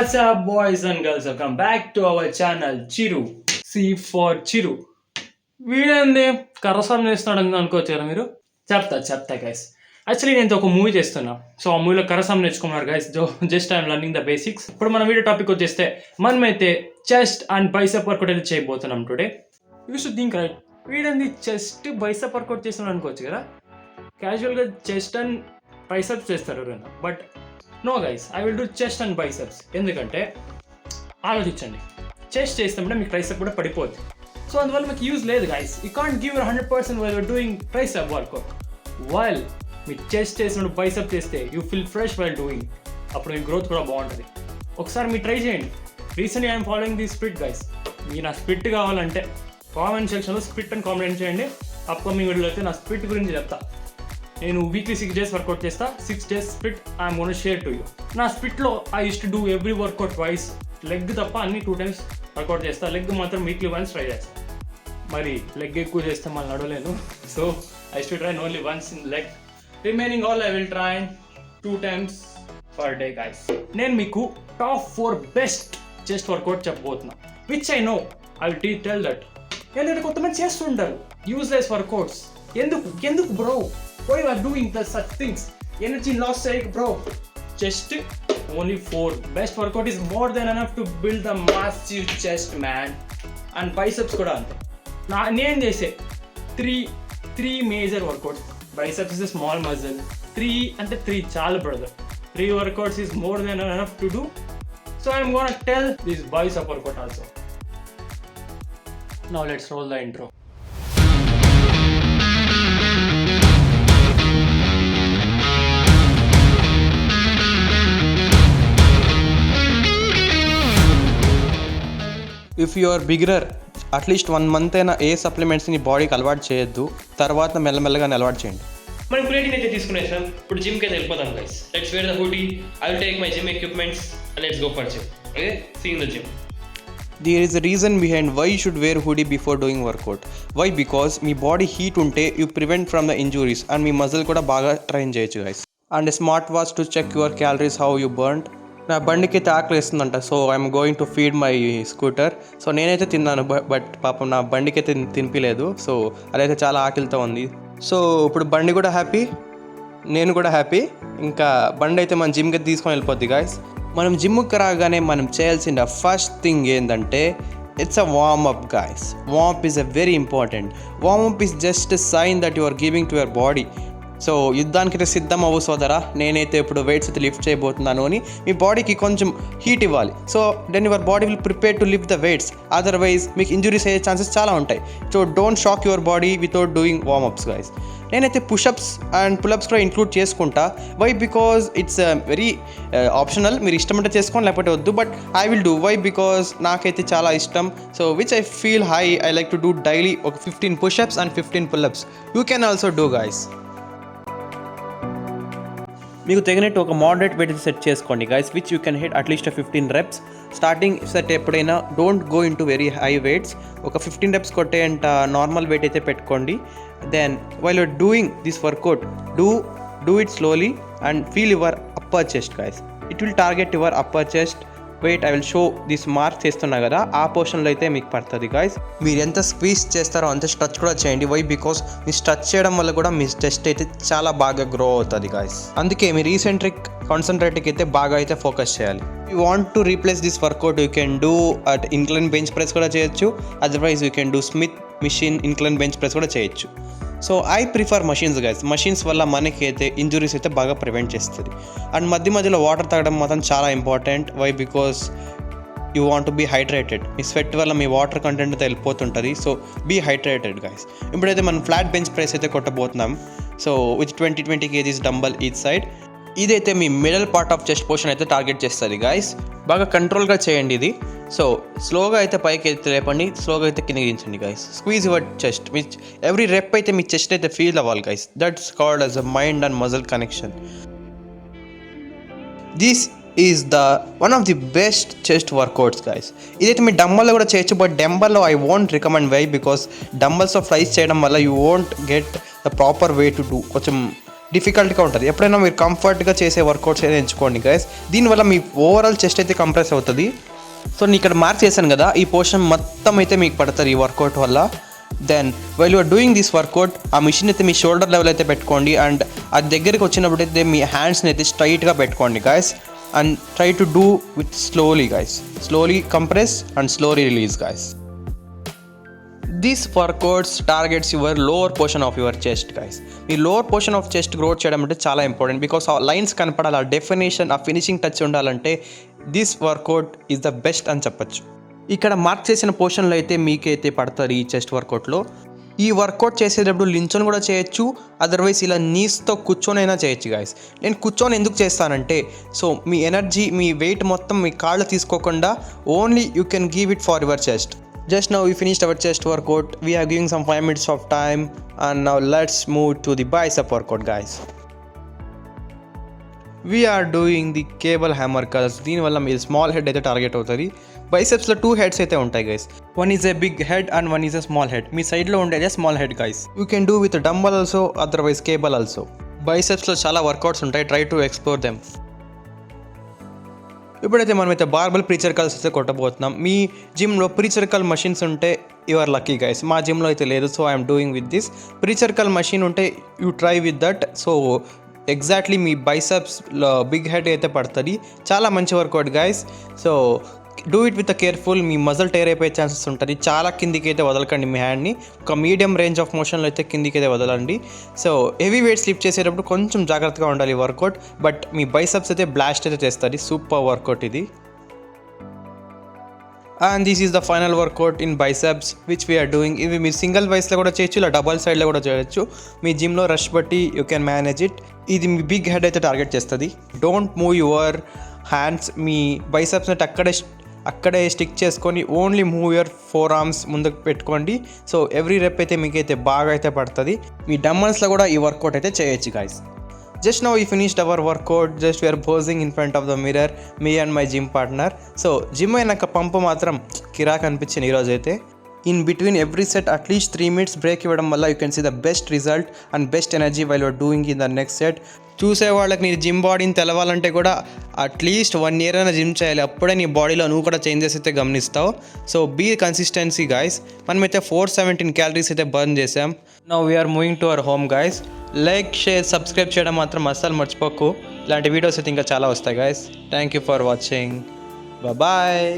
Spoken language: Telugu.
What's up, boys and girls? Welcome back to our channel, Chiru. C for Chiru. వీడేంది కరసం నేర్చున్నాడు అనుకోవచ్చారా మీరు? చెప్తా గైస్. యాక్చువల్లీ నేను ఒక మూవీ చేస్తున్నా. సో ఆ మూవీలో కరసం నేర్చుకున్నారు guys. Just I'm learning the basics. ఇప్పుడు మన వీడియో టాపిక్ వచ్చేస్తే మనమైతే చెస్ట్ అండ్ బైసెప్ వర్కౌట్ అయితే చేయబోతున్నాం today. You should think right. వీడేంది చెస్ట్ బైసెప్ వర్కౌట్ చేస్తున్నాడు అనుకోవచ్చు కదా. క్యాజువల్గా చెస్ట్ అండ్ బైసెప్స్ చేస్తారు ఎవరైనా. But no guys, I will do chest and biceps. ఎందుకంటే ఆలోచించండి, చెస్ట్ చేస్తామంటే మీకు ట్రైసెప్ కూడా పడిపోద్ది. సో అందువల్ల మీకు యూజ్ లేదు guys. You can't give 100% while you're doing tricep workout. వైల్ మీ చెస్ట్ చేసినప్పుడు బైసెప్ చేస్తే you feel fresh while doing. అప్పుడు మీ గ్రోత్ కూడా బాగుంటుంది. ఒకసారి మీరు ట్రై చేయండి. Recently I'm following the split guys. మీకు నా స్ప్లిట్ కావాలంటే కామెంట్ సెక్షన్లో స్ప్లిట్ అని కామెంట్ చేయండి. అప్కమింగ్ వీడియోలో అయితే నా స్ప్లిట్ గురించి చెప్తా. నేను వీక్లీ 6 days వర్కౌట్ చేస్తా. 6 days split I'm gonna share to you. నా స్ప్లిట్లో I use to do every workout twice. Leg తప్ప అన్ని 2 times వర్కౌట్ చేస్తా. లెగ్ మాత్రం వీక్లీ వన్స్ ట్రై చేస్తా. మరి లెగ్ ఎక్కువ చేస్తే మళ్ళీ నడవలేను. So I should try only once in leg. Remaining all I will try 2 times per day guys. నేను మీకు టాప్ 4 బెస్ట్ చెస్ట్ వర్కౌట్ చెప్పబోతున్నా. Which I know I will tell that. ఎందుకంటే కొంతమంది చేస్తుంటారు యూజ్లెస్ వర్కౌట్స్. ఎందుకు bro? Why you are doing such things? Energy loss sake bro. Chest only 4. Best workout is more than enough to build the massive chest man. And biceps kuda ante. నేను చేసే 3 major workouts. Biceps is a small muscle. 3 చాలు brother. 3 workouts is more than enough to do. So I am gonna tell this bicep workout also. Now let's roll the intro. If you are beginner at least 1 month అయినా ఏ సప్లిమెంట్స్ని బాడీకి అలవాటు చేయొద్దు. తర్వాత మెల్లమెల్లగా అలవాటు చేయండి. మనం ప్రోటీన్ అయితే తీసుకునేసాం. ఇప్పుడు జిమ్కి అయితే వెళ్ళిపోతాం guys. Let's wear the hoodie. I will take my gym equipments and let's go for gym. Okay, see in the gym. There is a reason behind why you should wear hoodie before doing workout. Why? Because మీ బాడీ హీట్ ఉంటే you prevent from the injuries and మీ మజిల్ కూడా బాగా ట్రైన్ చేయొచ్చు guys. And smart watch to check your calories how you burned. నా బండికి అయితే ఆకలి వేస్తుందంట. So I'm going to feed my scooter. So నేనైతే తిన్నాను, బట్ పాపం నా బండికి అయితే తినిపించలేదు. సో అదైతే చాలా ఆకలితో ఉంది. సో ఇప్పుడు బండి కూడా హ్యాపీ, నేను కూడా హ్యాపీ. ఇంకా బండి అయితే మన జిమ్కి తీసుకొని వెళ్ళిపోద్ది గాయస్. మనం జిమ్కి రాగానే మనం చేయాల్సిన ఫస్ట్ థింగ్ ఏంటంటే it's a warm up guys. Warm up is a very important. Warm up is just a sign that you are giving to your body. So యుద్ధానికి సిద్ధం అవ్వు సోదరా, నేనైతే ఇప్పుడు వెయిట్స్ అయితే లిఫ్ట్ చేయబోతున్నాను అని మీ బాడీకి కొంచెం హీట్ ఇవ్వాలి. So then your body will prepare to lift the weights. Otherwise మీకు ఇంజురీస్ అయ్యే ఛాన్సెస్ చాలా ఉంటాయి. So don't shock your body without doing warm ups guys. నేనైతే పుషప్స్ అండ్ పులప్స్ కూడా ఇంక్లూడ్ చేసుకుంటా. Why? Because it's very optional. మీరు ఇష్టమంటే చేసుకోండి, లేకపోతే వద్దు. But I will do. Why? Because నాకైతే చాలా ఇష్టం. So which I feel high. I like to do daily ఒక 15 push ups and 15 pullups. You can also do guys. మీకు తగినట్టు ఒక మోడరేట్ వెయిట్ సెట్ చేసుకోండి guys, which you can hit at least 15 reps. Starting set ఎప్పుడైనా don't go in to very high weights. ఒక 15 reps కొట్టేంత నార్మల్ వెయిట్ అయితే పెట్టుకోండి. Then while you're doing this workout do it slowly and feel your upper chest guys. It will target your upper chest. Wait I will show this marks చేస్తున్నా కదా, ఆ పోర్షన్లో అయితే మీకు పడుతుంది గాయస్. మీరు ఎంత స్క్వీజ్ చేస్తారో అంత స్ట్రెచ్ కూడా చేయండి. వై? బికాస్ మీ స్ట్రెచ్ చేయడం వల్ల కూడా మీ చెస్ట్ అయితే చాలా బాగా గ్రో అవుతుంది గాయస్. అందుకే మీ రీసెంట్రిక్ కాన్సన్ట్రేట్కి అయితే బాగా అయితే ఫోకస్ చేయాలి. You want to replace this workout, you can do at incline bench press కూడా చేయొచ్చు. Otherwise you can do Smith machine incline bench press కూడా చేయొచ్చు. So I prefer machines guys. Machines వల్ల మనకి అయితే ఇంజురీస్ అయితే బాగా ప్రివెంట్ చేస్తుంది. అండ్ మధ్యలో వాటర్ తాగడం మాత్రం చాలా important. Why? Because you want to be hydrated. మీ స్వెట్ వల్ల మీ వాటర్ కంటెంట్ అయితే వెళ్ళిపోతుంటుంది. So be hydrated guys. ఇప్పుడైతే మనం ఫ్లాట్ బెంచ్ ప్రెస్ అయితే కొట్టబోతున్నాం. So with 20 kgs dumbbell each side. ఇదైతే మీ middle part of chest portion అయితే టార్గెట్ చేస్తుంది గాయస్. బాగా కంట్రోల్గా చేయండి ఇది. సో స్లోగా అయితే పైకి అయితే లేపండి, స్లోగా అయితే కిందకి దించండి గాయస్. Squeeze your chest. మీ ఎవ్రీ రెప్ అయితే మీ చెస్ట్ అయితే ఫీల్ అవ్వాలి guys. That's called as a mind and muscle connection. This is the one of the best chest workouts guys. ఇదైతే మీ డంబల్లో కూడా చేయొచ్చు, బట్ డంబల్లో I won't recommend. Why? Because డంబల్స్తో ఫ్లైస్ చేయడం వల్ల you won't get the proper way to do. కొంచెం డిఫికల్ట్గా ఉంటుంది. ఎప్పుడైనా మీరు కంఫర్ట్గా చేసే వర్కౌట్స్ అయితే ఎంచుకోండి గైస్. దీనివల్ల మీ ఓవరాల్ చెస్ట్ అయితే కంప్రెస్ అవుతుంది. సో నేను ఇక్కడ మార్క్ చేశాను కదా, ఈ పోర్షన్ మొత్తం అయితే మీకు పడుతుంది ఈ వర్కౌట్ వల్ల. Then while you're doing this workout ఆ మిషన్ అయితే మీ షోల్డర్ లెవెల్ అయితే పెట్టుకోండి. అండ్ అది దగ్గరికి వచ్చినప్పుడు అయితే మీ హ్యాండ్స్ని అయితే స్ట్రైట్గా పెట్టుకోండి guys. And try to do with slowly guys. Slowly compress and slowly release guys. This workouts targets your lower portion of your chest guys. Me lower portion of chest growth చేయడం అంటే చాలా ఇంపార్టెంట్. బికాస్ ఆ లైన్స్ కనపడాలి, ఆ డెఫినేషన్, ఆ ఫినిషింగ్ టచ్ ఉండాలంటే this work out is the best అని చెప్పచ్చు. ఇక్కడ మార్క్ చేసిన పోర్షన్లో అయితే మీకైతే పడుతుంది ఈ చెస్ట్ వర్కౌట్లో. ఈ వర్కౌట్ చేసేటప్పుడు లించొని కూడా చేయొచ్చు, అదర్వైజ్ ఇలా నీస్తో కూర్చొనైనా చేయొచ్చు గైస్. నేను కూర్చొని ఎందుకు చేస్తానంటే, సో మీ ఎనర్జీ, మీ వెయిట్ మొత్తం మీ కాళ్ళు తీసుకోకుండా only you can give it for your chest. Just now we finished our chest workout. We are giving some 5 minutes of time, and now let's move to the bicep workout guys. We are doing the cable hammer curls. దీనివల్ల మీ స్మాల్ హెడ్ అయితే టార్గెట్ అవుతుంది. బైసెప్స్లో 2 హెడ్స్ అయితే ఉంటాయి guys. One is a big head and one is a small head. మీ సైడ్లో ఉండేదే small head guys. You can do with dumbbell also, otherwise cable also. బైసెప్స్లో చాలా వర్కౌట్స్ ఉంటాయి, ట్రై టు ఎక్స్ప్లోర్ దెమ్. ఇప్పుడైతే మనమైతే బార్బల్ ప్రీచర్ కల్స్ అయితే కొట్టబోతున్నాం. మీ జిమ్లో ప్రీచర్ కల్ మషిన్స్ ఉంటే యువర్ లక్కీ గైస్. మా జిమ్లో అయితే లేదు, so I'm doing with this. Preacher curl machine ఉంటే you try with that. So exactly మీ బైసెప్స్లో బిగ్ హెడ్ అయితే పడుతుంది. చాలా మంచి workout guys. So do it with careful. మీ మజిల్ టైర్ అయిపోయే ఛాన్సెస్ ఉంటుంది. చాలా కిందికి అయితే వదలకండి మీ హ్యాండ్ని. ఒక మీడియం రేంజ్ ఆఫ్ మోషన్లో అయితే కిందికి అయితే వదలండి. సో హెవీ వెయిట్ స్లిప్ చేసేటప్పుడు కొంచెం జాగ్రత్తగా ఉండాలి వర్కౌట్. బట్ మీ బైసెప్స్ అయితే బ్లాస్ట్ అయితే చేస్తుంది. సూపర్ వర్కౌట్ ఇది. And this is the final workout in biceps which we're doing. ఇవి మీరు సింగిల్ బైస్లో కూడా చేయొచ్చు, ఇలా డబల్ సైడ్లో కూడా చేయొచ్చు. మీ జిమ్లో రష్ బట్టి యూ కెన్ మేనేజ్ ఇట్. ఇది మీ బిగ్ హెడ్ అయితే టార్గెట్ చేస్తుంది. Don't move your hands. మీ బైసెప్స్ని అక్కడే స్టిక్ చేసుకొని ఓన్లీ మూవ్ యువర్ 4 arms ముందుకు పెట్టుకోండి. సో ఎవ్రీ రెప్ అయితే మీకైతే బాగా అయితే పడుతుంది. మీ డంబల్స్లో కూడా ఈ వర్కౌట్ అయితే చేయొచ్చు guys. Just now we finished our workout. Just we're posing in front of the mirror, me and my gym partner. So gym అయినాక పంపు మాత్రం కిరాక్ అనిపించింది ఈరోజు అయితే. In between every set at least 3 minutes break ఇవ్వడం వల్ల you can see the best result and best energy while you're doing in the next set. చూసే వాళ్ళకి నీ జిమ్ బాడీని తెలవాలంటే కూడా అట్లీస్ట్ 1 year అయినా జిమ్ చేయాలి. అప్పుడే నీ బాడీలో నువ్వు కూడా చేంజెస్ అయితే గమనిస్తావు. So be consistency guys. మనమైతే 417 calories అయితే బర్న్ చేసాం. Now we're moving to our home guys. Like, share, subscribe చేయడం మాత్రం అస్సలు మర్చిపోకు. ఇలాంటి వీడియోస్ అయితే ఇంకా చాలా వస్తాయి guys. Thank you for watching. Bye.